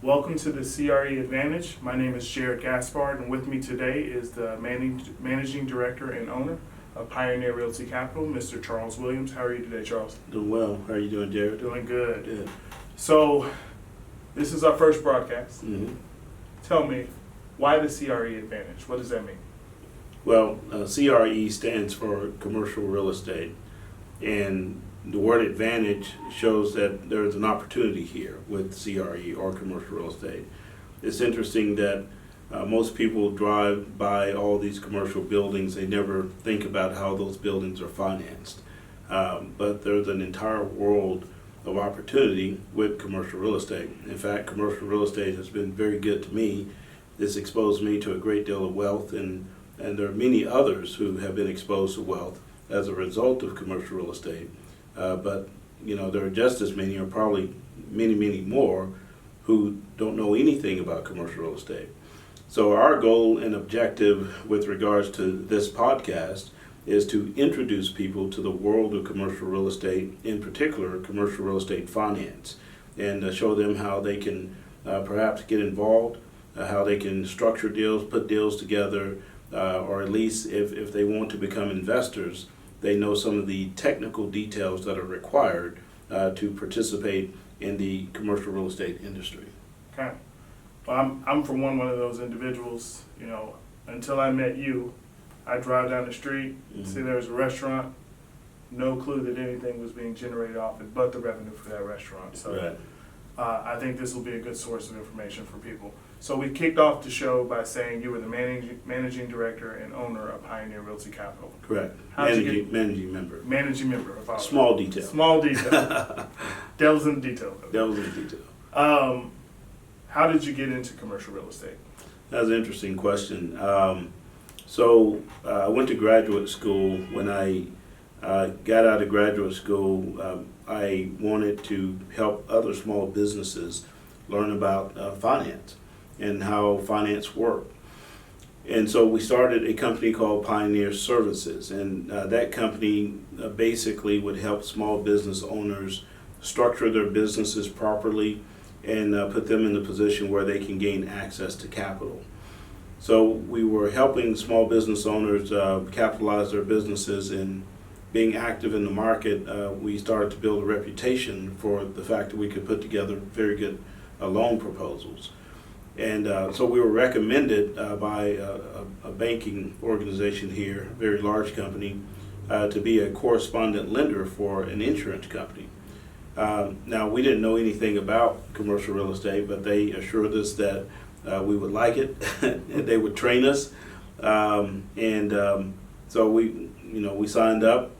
Welcome to the CRE Advantage. My name is Jared Gaspard, and with me today is the Managing Director and Owner of Pioneer Realty Capital, Mr. Charles Williams. How are you today, Charles? Doing well. How are you doing, Jared? Doing good. Good. So, this is our first broadcast. Mm-hmm. Tell me, why the CRE Advantage? What does that mean? Well, CRE stands for commercial real estate, and the word advantage shows that there's an opportunity here with CRE or commercial real estate. It's interesting that most people drive by all these commercial buildings. They never think about how those buildings are financed. But there's an entire world of opportunity with commercial real estate. In fact, commercial real estate has been very good to me. It's exposed me to a great deal of wealth, and there are many others who have been exposed to wealth as a result of commercial real estate. But there are just as many, or probably many, many more, who don't know anything about commercial real estate. So our goal and objective with regards to this podcast is to introduce people to the world of commercial real estate, in particular commercial real estate finance, and show them how they can perhaps get involved, how they can structure deals, put deals together, or at least if they want to become investors, they know some of the technical details that are required to participate in the commercial real estate industry. Okay. Well, I'm for one of those individuals. Until I met you, I drive down the street, see there's a restaurant, no clue that anything was being generated off it but the revenue for that restaurant. So Right. I think this will be a good source of information for people. So we kicked off the show by saying you were the managing director and owner of Pioneer Realty Capital. Correct. How'd you get- Managing member. Managing member of our Small detail. Small detail. Devil's in the detail. Devil's in the detail. How did you get into commercial real estate? That's an interesting question. So I went to graduate school. When I got out of graduate school, I wanted to help other small businesses learn about finance and how finance worked. And so we started a company called Pioneer Services, and that company basically would help small business owners structure their businesses properly and put them in a position where they can gain access to capital. So we were helping small business owners capitalize their businesses, and being active in the market, we started to build a reputation for the fact that we could put together very good loan proposals. And so we were recommended by a banking organization here, a very large company, to be a correspondent lender for an insurance company. Now, we didn't know anything about commercial real estate, but they assured us that we would like it and they would train us. So we signed up.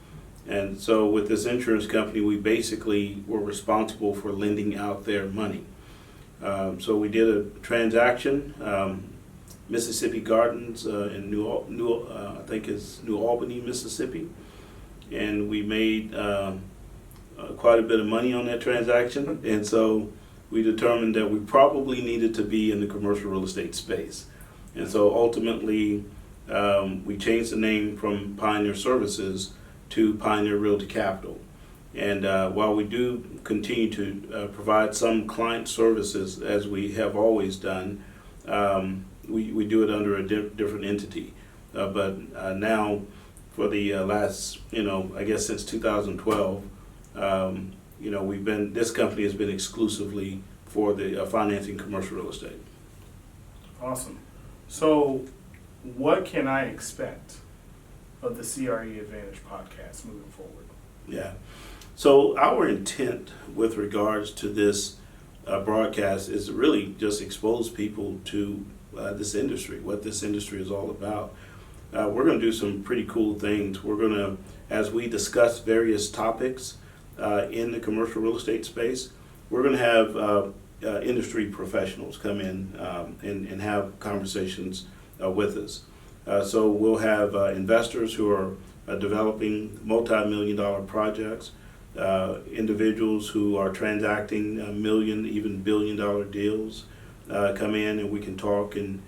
And so with this insurance company, we basically were responsible for lending out their money. So we did a transaction, Mississippi Gardens in I think it's New Albany, Mississippi, and we made quite a bit of money on that transaction. And so we determined that we probably needed to be in the commercial real estate space. And so ultimately, we changed the name from Pioneer Services to Pioneer Realty Capital. And while we do continue to provide some client services, as we have always done, we do it under a different entity. But now, for the last, I guess since 2012, this company has been exclusively for the financing commercial real estate. Awesome. So what can I expect of the CRE Advantage podcast moving forward? Yeah. So our intent with regards to this broadcast is to really just expose people to this industry, what this industry is all about. We're going to do some pretty cool things. We're going to, as we discuss various topics in the commercial real estate space, we're going to have industry professionals come in and have conversations with us. So we'll have investors who are developing multi-million-dollar projects, individuals who are transacting million, even billion-dollar deals come in, and we can talk and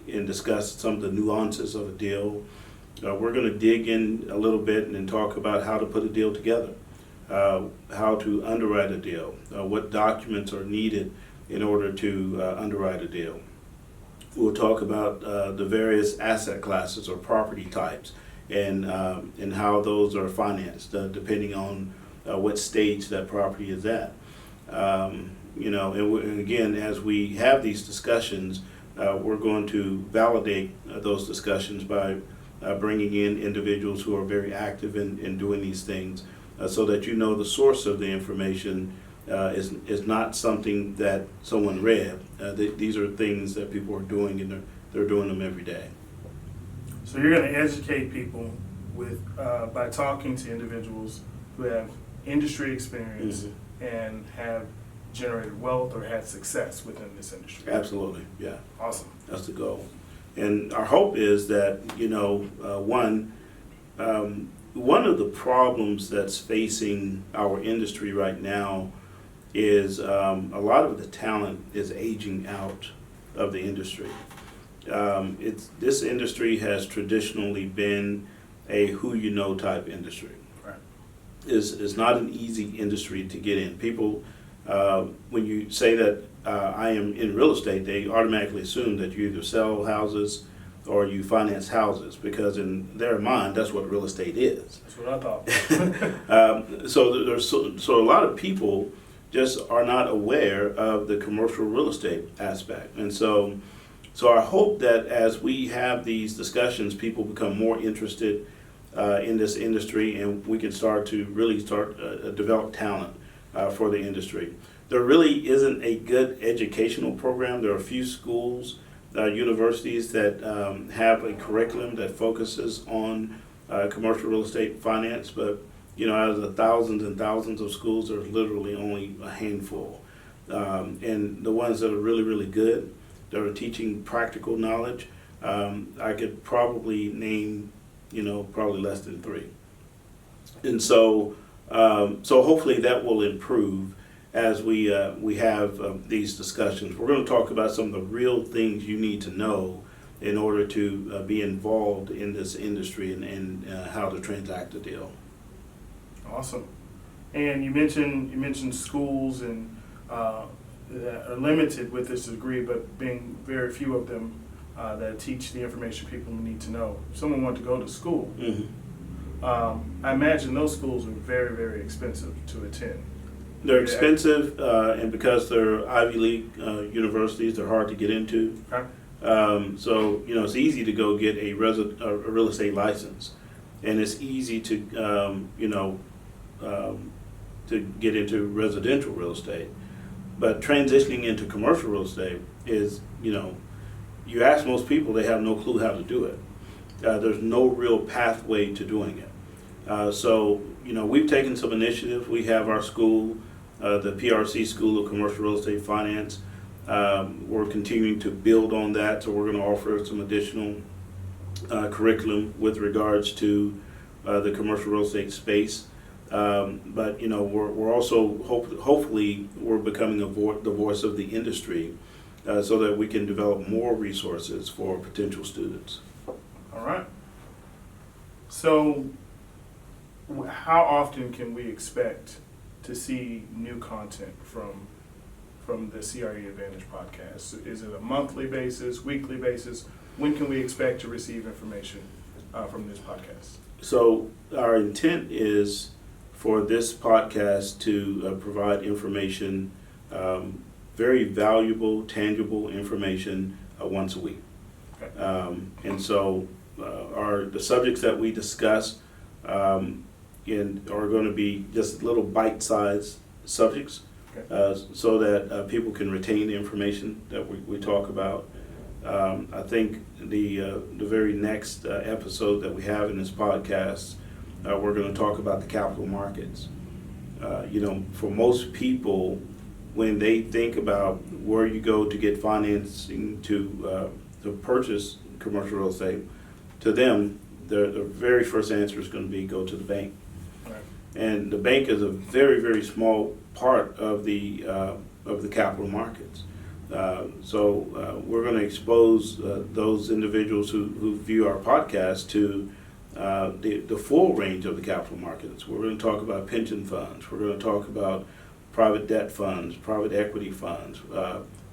discuss some of the nuances of a deal. We're going to dig in a little bit and talk about how to put a deal together, how to underwrite a deal, what documents are needed in order to underwrite a deal. We'll talk about the various asset classes or property types and how those are financed depending on what stage that property is at. And again, as we have these discussions, we're going to validate those discussions by bringing in individuals who are very active in doing these things, so that you know the source of the information is not something that someone read. These are things that people are doing, and they're doing them every day. So you're going to educate people by talking to individuals who have industry experience and have generated wealth or had success within this industry. Absolutely, yeah. Awesome. That's the goal. And our hope is that, one of the problems that's facing our industry right now is a lot of the talent is aging out of the industry. This industry has traditionally been a who you know type industry. Right. It's not an easy industry to get in. People, when you say that I am in real estate, they automatically assume that you either sell houses or you finance houses, because in their mind, that's what real estate is. That's what I thought. So a lot of people just are not aware of the commercial real estate aspect. And so I hope that as we have these discussions, people become more interested in this industry, and we can start to really develop talent for the industry. There really isn't a good educational program. There are a few schools, universities that have a curriculum that focuses on commercial real estate finance, but out of the thousands and thousands of schools, there's literally only a handful. And the ones that are really, really good, that are teaching practical knowledge, I could probably name, probably less than 3. And so hopefully that will improve as we have these discussions. We're going to talk about some of the real things you need to know in order to be involved in this industry and how to transact a deal. Awesome. And you mentioned schools and that are limited with this degree, but being very few of them that teach the information people need to know. If someone wanted to go to school, I imagine those schools are very, very expensive to attend. They're expensive, and because they're Ivy League universities, they're hard to get into. Okay. So it's easy to go get a real estate license, and it's easy to to get into residential real estate. But transitioning into commercial real estate is, you ask most people, they have no clue how to do it. There's no real pathway to doing it. So we've taken some initiatives. We have our school, the PRC School of Commercial Real Estate Finance. We're continuing to build on that, so we're going to offer some additional curriculum with regards to the commercial real estate space. But we're also hopefully we're becoming the voice of the industry, so that we can develop more resources for potential students. All right. So how often can we expect to see new content from the CRE Advantage podcast? Is it a monthly basis, weekly basis? When can we expect to receive information from this podcast? So our intent is for this podcast to provide information, very valuable, tangible information once a week. Okay. And so the subjects that we discuss are going to be just little bite-sized subjects, Okay. So that people can retain the information that we talk about. I think the very next episode that we have in this podcast, we're going to talk about the capital markets. For most people, when they think about where you go to get financing to purchase commercial real estate, to them, the very first answer is going to be go to the bank. Right. And the bank is a very, very small part of the capital markets. So we're going to expose those individuals who view our podcast to the full range of the capital markets. We're going to talk about pension funds. We're going to talk about private debt funds, private equity funds,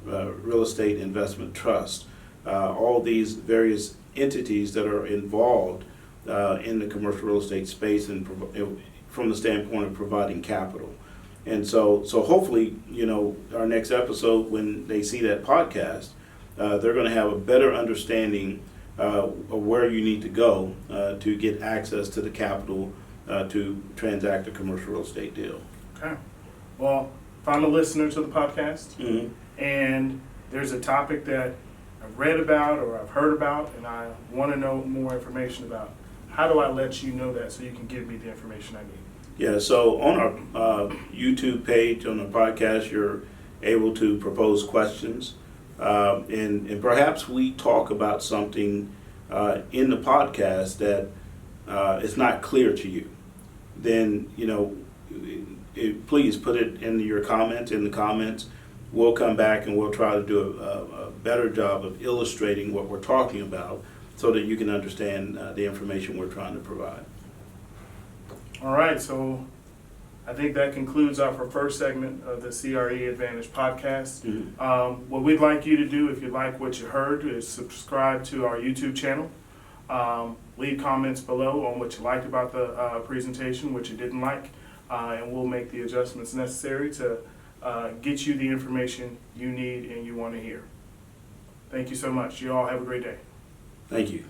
real estate investment trust, all these various entities that are involved in the commercial real estate space and from the standpoint of providing capital. And so hopefully, our next episode, when they see that podcast, they're going to have a better understanding of where you need to go to get access to the capital to transact a commercial real estate deal. Okay. Well, if I'm a listener to the podcast and there's a topic that I've read about or I've heard about and I want to know more information about, how do I let you know that so you can give me the information I need? Yeah, so on our YouTube page, on the podcast, you're able to propose questions. And perhaps we talk about something in the podcast that is not clear to you. Then, please put it in your comments. In the comments, we'll come back and we'll try to do a better job of illustrating what we're talking about so that you can understand the information we're trying to provide. All right, so I think that concludes our first segment of the CRE Advantage Podcast. What we'd like you to do, if you like what you heard, is subscribe to our YouTube channel. Leave comments below on what you liked about the presentation, what you didn't like, and we'll make the adjustments necessary to get you the information you need and you want to hear. Thank you so much. You all have a great day. Thank you.